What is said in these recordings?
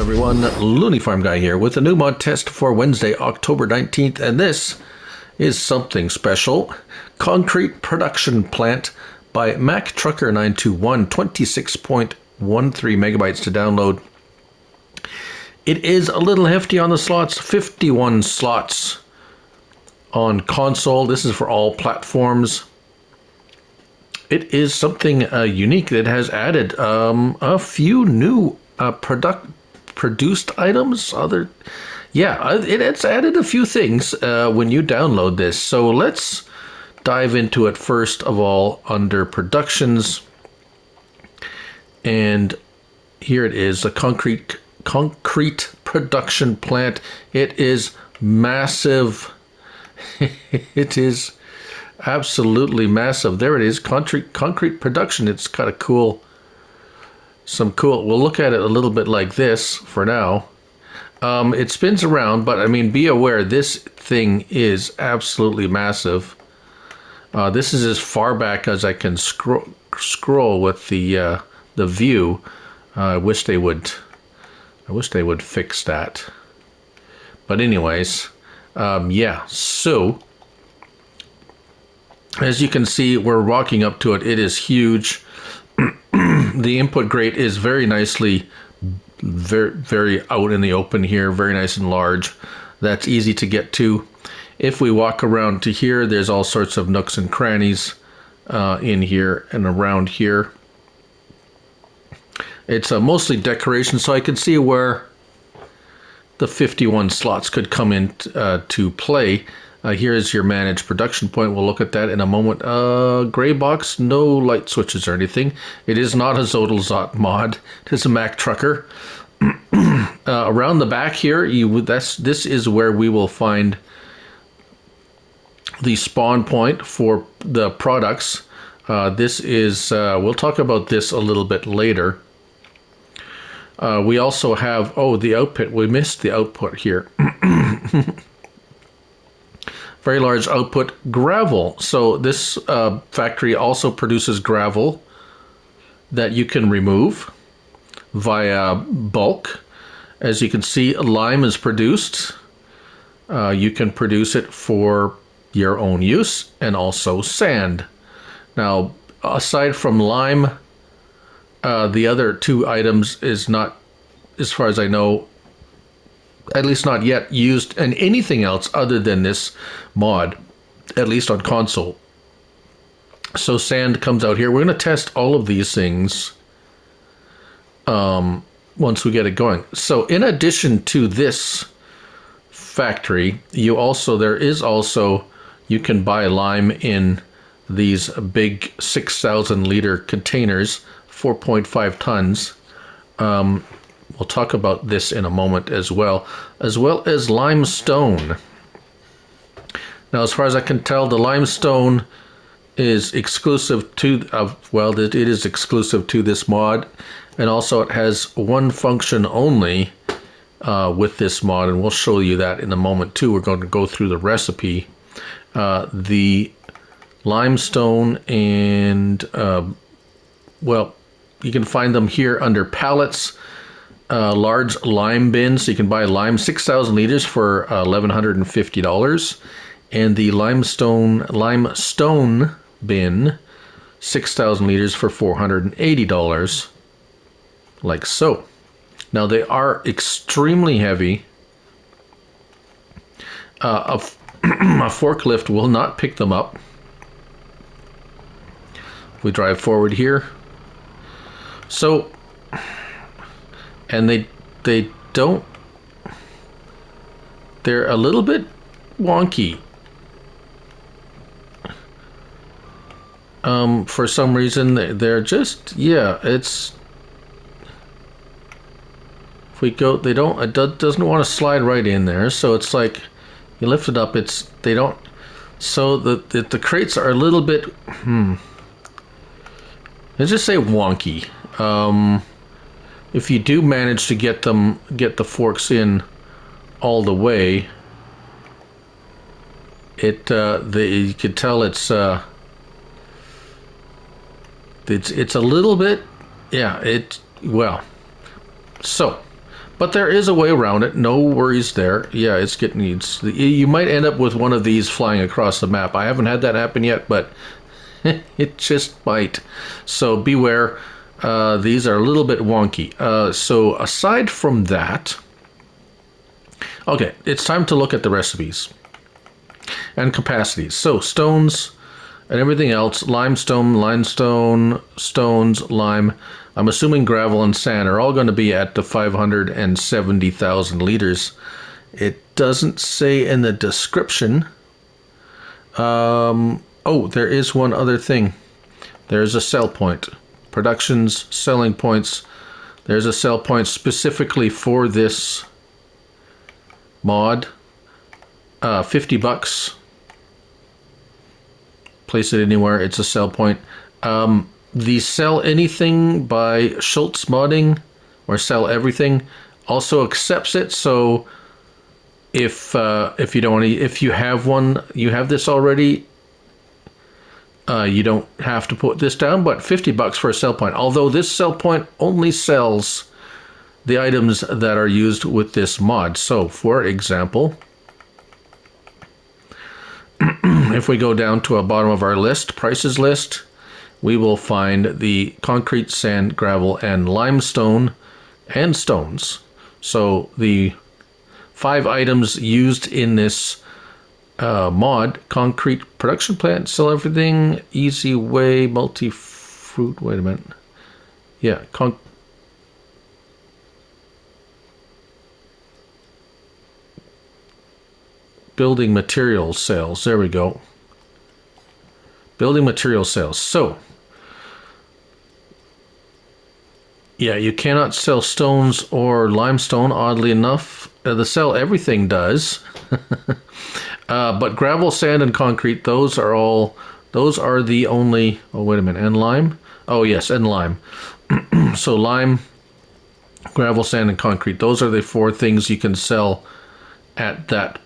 everyone, Looney Farm Guy here with a new mod test for Wednesday, October 19th, and this is something special. Concrete Production Plant by MacTrucker921, 26.13 megabytes to download. It is a little hefty on the slots, 51 slots on console. This is for all platforms. It is something unique that has added a few new produced items. It's added a few things when you download this. So let's dive into it first of all under productions. And here it is, a concrete production plant. It is massive. It is absolutely massive. There it is, concrete production. It's kind of cool. We'll look at it a little bit like this for now. It spins around, but I mean, be aware this thing is absolutely massive. This is as far back as I can scroll with the view. I wish they would fix that. But anyways, yeah. So as you can see, we're walking up to it. It is huge. The input grate is very nicely, very out in the open here, very nice and large. That's easy to get to. If we walk around to here, there's all sorts of nooks and crannies in here and around here. It's mostly decoration, so I can see where the 51 slots could come in to play. Here is your managed production point. We'll look at that in a moment. Gray box, no light switches or anything. It is not a Zodalzot mod. It is a Mac Trucker. Around the back here, this is where we will find the spawn point for the products. This is, we'll talk about this a little bit later. We also have, the output. We missed the output here. Very large output, gravel. So this factory also produces gravel that you can remove via bulk. As you can see, lime is produced. You can produce it for your own use, and also sand. Now, aside from lime, the other two items is not, as far as I know, at least not yet used in anything else other than this mod, at least on console. So sand comes out here. We're going to test all of these things once we get it going. So in addition to this factory, you can buy lime in these big 6,000 liter containers, 4.5 tons. We'll talk about this in a moment as well as limestone. Now, as far as I can tell, the limestone is exclusive to, it is exclusive to this mod, and also it has one function only with this mod, and we'll show you that in a moment too. We're going to go through the recipe. The limestone and, you can find them here under pallets. Large lime bins, so you can buy lime 6,000 liters for $1,150, and the limestone bin 6,000 liters for $480, like so. Now they are extremely heavy. A forklift will not pick them up. If we drive forward here, so. And they don't, they're a little bit wonky. For some reason, they're just, if we go, it doesn't want to slide right in there. So it's like, you lift it up, so the crates are a little bit, let's just say wonky. If you do manage to get the forks in all the way, you can tell it's a little bit, so But there is a way around it. No worries there. Yeah, it's getting... you might end up with one of these flying across the map. I haven't had that happen yet, but it just might. So beware. These are a little bit wonky. So aside from that... Okay, it's time to look at the recipes and capacities. So stones and everything else, limestone, stones, lime. I'm assuming gravel and sand are all going to be at the 570,000 liters. It doesn't say in the description. Oh, there is one other thing. There's a sell point. Productions, selling points. There's a sell point specifically for this mod. 50 bucks. Place it anywhere. It's a sell point. The sell anything by Schultz Modding, or sell everything, also accepts it. So if you don't want to, if you have one, you have this already, you don't have to put this down. But 50 bucks for a sell point. Although this sell point only sells the items that are used with this mod. So for example, if we go down to a bottom of our list, prices list, we will find the concrete, sand, gravel, and limestone and stones. So the 5 items used in this mod: concrete production plant, sell everything, easy way, multi-fruit, wait a minute. Yeah, building materials sales. There we go. Building material sales. So, yeah, you cannot sell stones or limestone, oddly enough. The sell everything does. But gravel, sand, and concrete, those are the only... Oh, wait a minute. And lime? Oh, yes, and lime. So lime, gravel, sand, and concrete. Those are the 4 things you can sell at that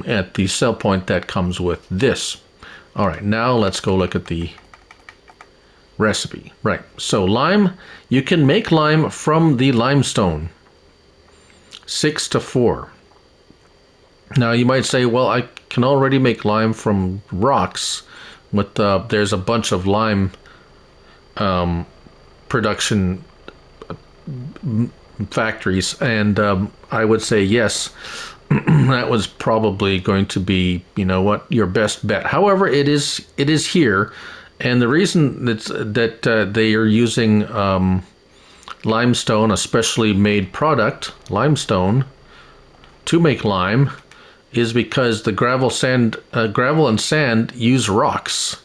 at the sell point that comes with this. All right, now let's go look at the recipe. Right, so lime, you can make lime from the limestone, 6-4. Now you might say, well, I can already make lime from rocks. With there's a bunch of lime production factories, and I would say yes. That was probably going to be, you know what, your best bet. However, it is here, and the reason that they are using limestone, a specially made product, limestone, to make lime, is because the gravel and sand use rocks.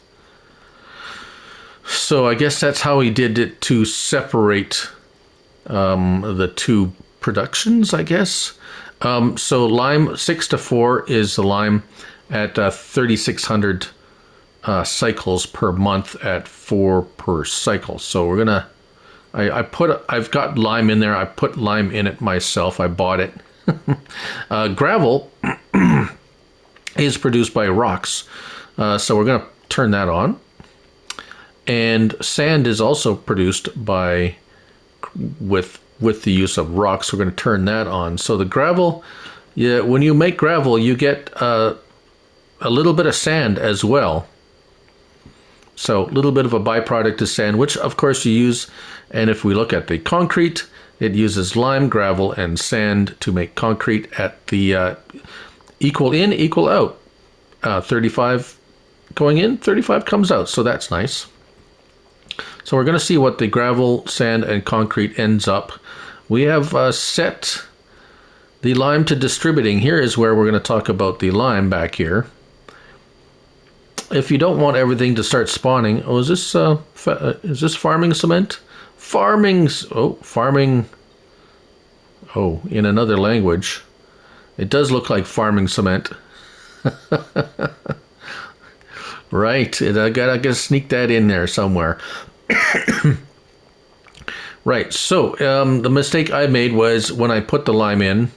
So I guess that's how he did it, to separate the 2 productions, I guess. So lime 6-4 is the lime at 3,600 cycles per month at 4 per cycle. So we're gonna, I've got lime in there. I put lime in it myself. I bought it. Gravel is produced by rocks. So we're gonna turn that on. And sand is also produced by with the use of rocks. We're going to turn that on. So the gravel, yeah, when you make gravel, you get a little bit of sand as well. So a little bit of a byproduct of sand, which of course you use. And if we look at the concrete, it uses lime, gravel, and sand to make concrete at the equal in, equal out. 35 going in, 35 comes out. So that's nice. So we're going to see what the gravel, sand, and concrete ends up. We have set the lime to distributing. Here is where we're going to talk about the lime back here. If you don't want everything to start spawning... Oh, is this farming cement? Farming... Oh, in another language. It does look like farming cement. Right, I gotta sneak that in there somewhere. Right, so the mistake I made was when I put the lime in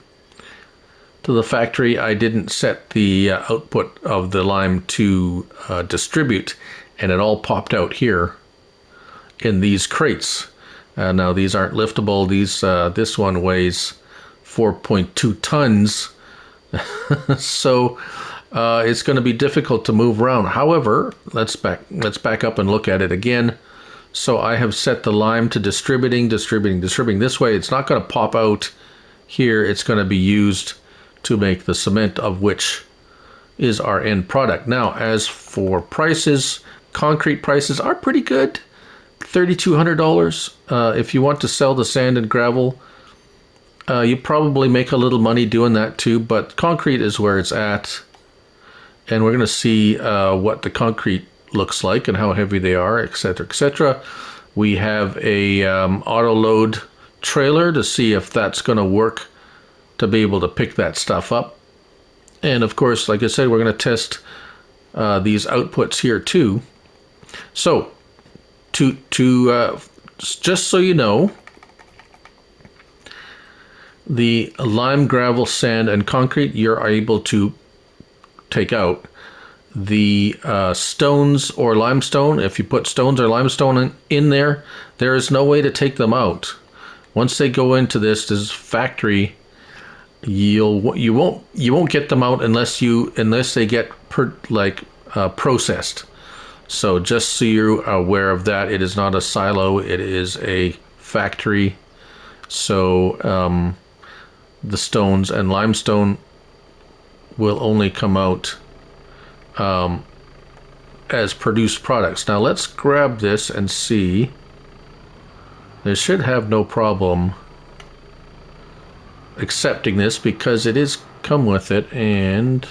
to the factory, I didn't set the output of the lime to distribute, and it all popped out here in these crates. Now these aren't liftable. This one weighs 4.2 tons, so it's going to be difficult to move around. However, let's back up and look at it again. So I have set the lime to distributing. This way it's not going to pop out here. It's going to be used to make the cement, of which is our end product. Now, as for prices, concrete prices are pretty good. $3,200. If you want to sell the sand and gravel, you probably make a little money doing that too, but concrete is where it's at. And we're going to see what the concrete looks like and how heavy they are, etc., etc. We have a auto load trailer to see if that's going to work to be able to pick that stuff up. And of course, like I said, we're going to test these outputs here too. So just so you know, the lime, gravel, sand, and concrete you're able to take out. The stones or limestone, if you put stones or limestone in there, there is no way to take them out. Once they go into this factory, you won't get them out unless they get processed. So just so you're aware of that, it is not a silo, it is a factory. So the stones and limestone will only come out as produced products. Now let's grab this and see. This should have no problem accepting this because it is come with it. And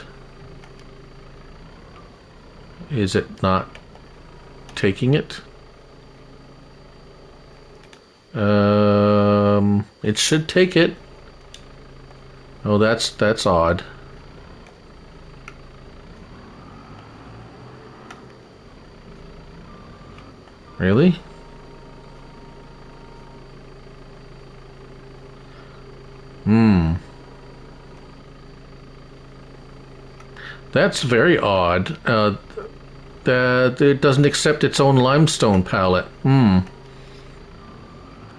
is it not taking it? It should take it. Oh, that's odd. Really? That's very odd. That it doesn't accept its own limestone pallet.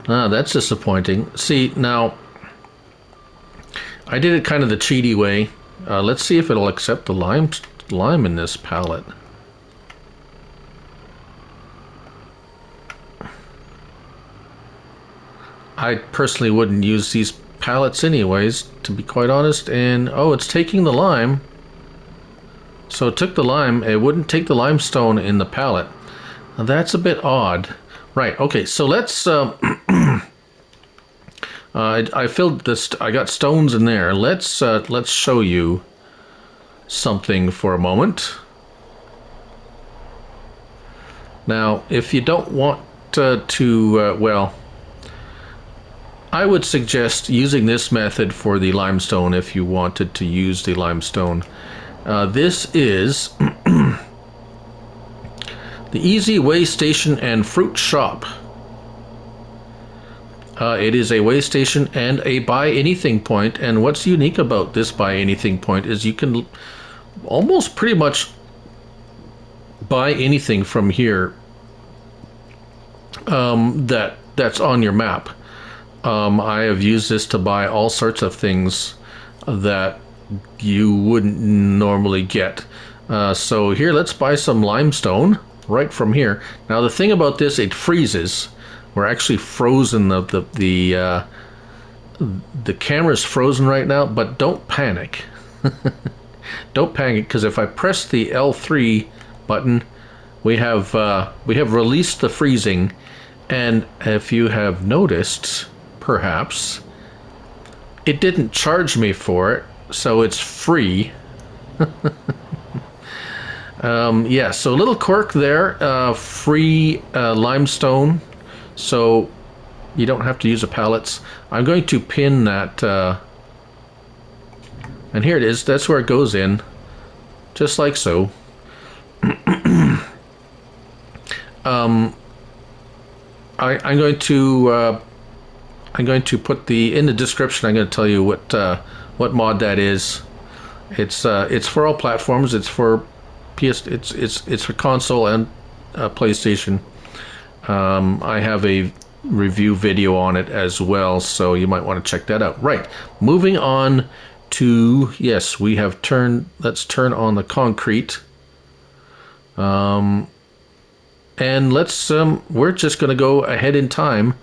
That's disappointing. See, now, I did it kind of the cheaty way. Let's see if it'll accept the lime in this pallet. I personally wouldn't use these pallets anyways, to be quite honest. And oh, it's taking the lime. So it took the lime. It wouldn't take the limestone in the pallet. Now, that's a bit odd. Right. Okay. So let's. I filled this. I got stones in there. Let's show you something for a moment. Now, if you don't want well, I would suggest using this method for the limestone if you wanted to use the limestone. This is the Easy Way Station and Fruit Shop. It is a way station and a buy anything point, and what's unique about this buy anything point is you can almost pretty much buy anything from here that's on your map. I have used this to buy all sorts of things that you wouldn't normally get. So here, let's buy some limestone right from here. Now the thing about this, it freezes. We're actually frozen. The camera's frozen right now, but don't panic. Don't panic, because if I press the L3 button, we have released the freezing, and if you have noticed, perhaps, it didn't charge me for it, so it's free. Yeah, so a little quirk there, free limestone, so you don't have to use the pallets. I'm going to pin that, and here it is. That's where it goes in, just like so. I'm going to put in the description. I'm going to tell you what mod that is. It's for all platforms. It's for it's for console and PlayStation. I have a review video on it as well, so you might want to check that out. Right, moving on to, yes, we have turned, let's turn on the concrete. And let's, we're just going to go ahead in time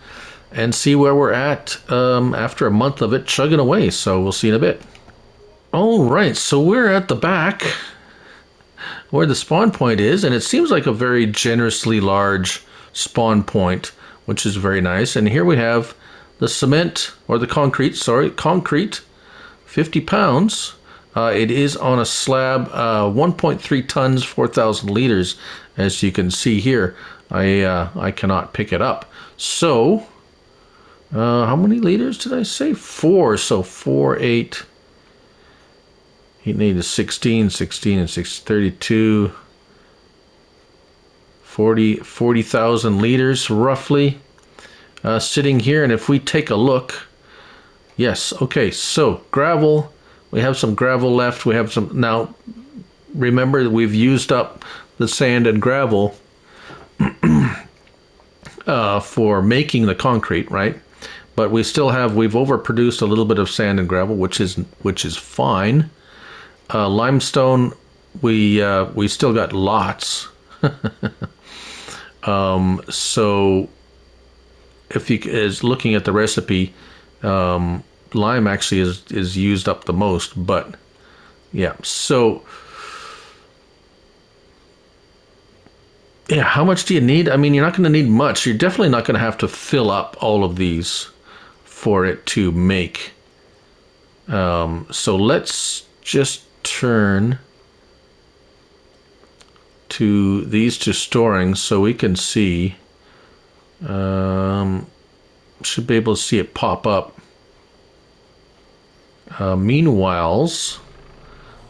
and see where we're at after a month of it chugging away. So we'll see in a bit. All right, so we're at the back where the spawn point is, and it seems like a very generously large spawn point, which is very nice. And here we have the cement, or the concrete, sorry, concrete, 50 pounds. It is on a slab, 1.3 tons, 4,000 liters, as you can see here. I cannot pick it up. So, how many liters did I say? 4, so 4, 8, he needed 16 and 6, 32, 40,000 liters roughly sitting here. And if we take a look, yes, okay, so gravel, we have some gravel left. We have some, now remember that we've used up the sand and gravel for making the concrete, right? But we still have, we've overproduced a little bit of sand and gravel, which is fine. Limestone, we still got lots. So if you is looking at the recipe, lime actually is used up the most, but yeah. So yeah, how much do you need? I mean, you're not going to need much. You're definitely not going to have to fill up all of these for it to make. So let's just turn to these to storing so we can see. Should be able to see it pop up. Meanwhile,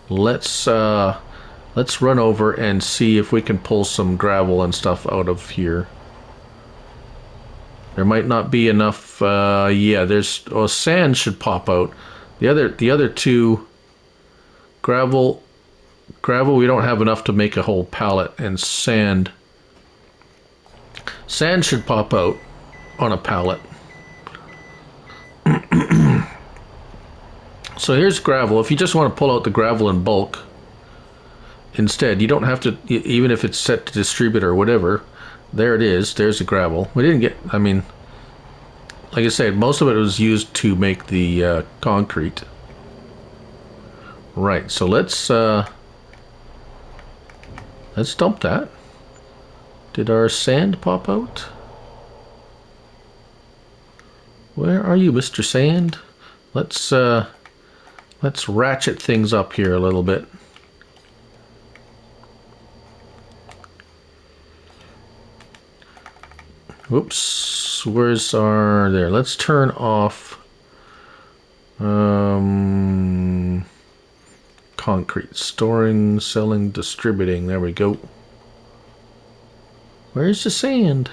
let's run over and see if we can pull some gravel and stuff out of here. There might not be enough. Yeah, there's sand should pop out. The other two, gravel. We don't have enough to make a whole pallet, and sand should pop out on a pallet. So here's gravel. If you just want to pull out the gravel in bulk, instead, you don't have to, even if it's set to distribute or whatever, there it is, there's the gravel. We didn't get, I mean, like I said, most of it was used to make the concrete. Right, so let's dump that. Did our sand pop out? Where are you, Mr. Sand? Let's ratchet things up here a little bit. Whoops, where's our, there, let's turn off concrete, storing, selling, distributing, there we go. Where's the sand?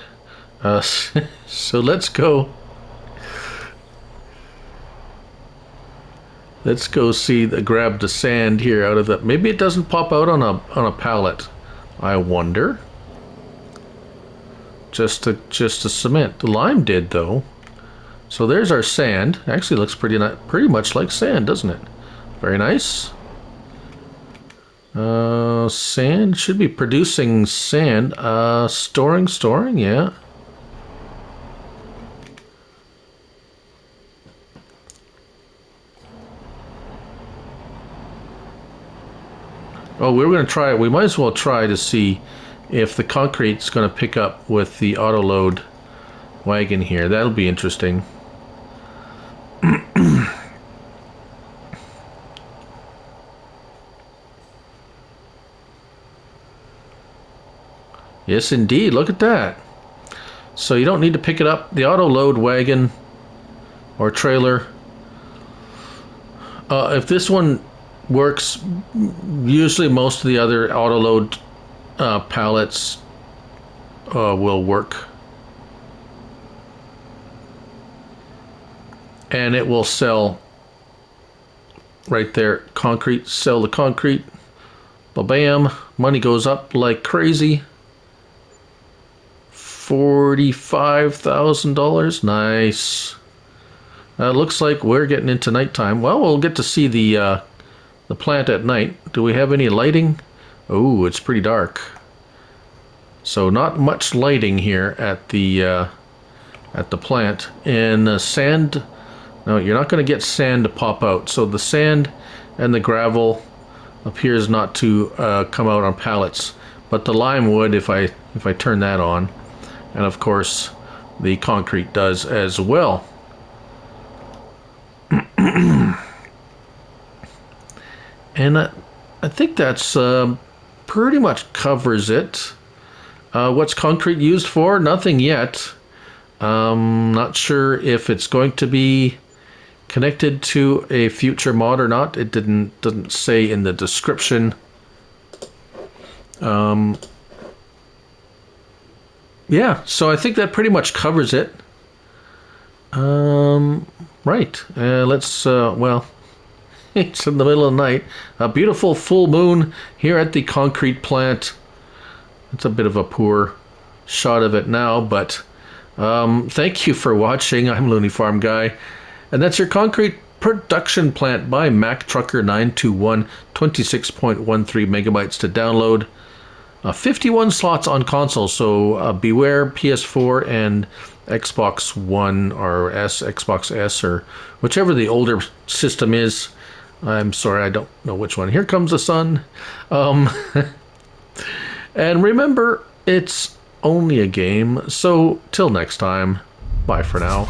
So let's go see grab the sand here out of that. Maybe it doesn't pop out on a pallet, I wonder. Just the cement. The lime did though. So there's our sand. Actually looks pretty much like sand, doesn't it? Very nice. Sand should be producing sand. Storing, yeah. Oh, we were going to try it. We might as well try to see if the concrete's going to pick up with the auto load wagon here. That'll be interesting. Yes, indeed. Look at that. So you don't need to pick it up. The auto load wagon or trailer. If this one works, usually most of the other auto load pallets will work. And it will sell right there. Concrete, sell the concrete. Ba-bam. Money goes up like crazy. $45,000. Nice. Looks like we're getting into nighttime. Well, we'll get to see the plant at night. Do we have any lighting? Oh, it's pretty dark. So not much lighting here at the plant. And sand. No, you're not going to get sand to pop out. So the sand and the gravel appears not to come out on pallets, but the lime would if I turn that on, and of course the concrete does as well. And I think that's pretty much covers it. What's concrete used for? Nothing yet. Not sure if it's going to be connected to a future mod or not. It doesn't say in the description. Yeah, so I think that pretty much covers it. Right. Let's well, it's in the middle of the night. A beautiful full moon here at the concrete plant. It's a bit of a poor shot of it now, but thank you for watching. I'm Looney Farm Guy. And that's your concrete production plant by MacTrucker921, 26.13 megabytes to download. 51 slots on console, so beware PS4 and Xbox One or Xbox S, or whichever the older system is. I'm sorry, I don't know which one. Here comes the sun. And remember, it's only a game, so till next time, bye for now.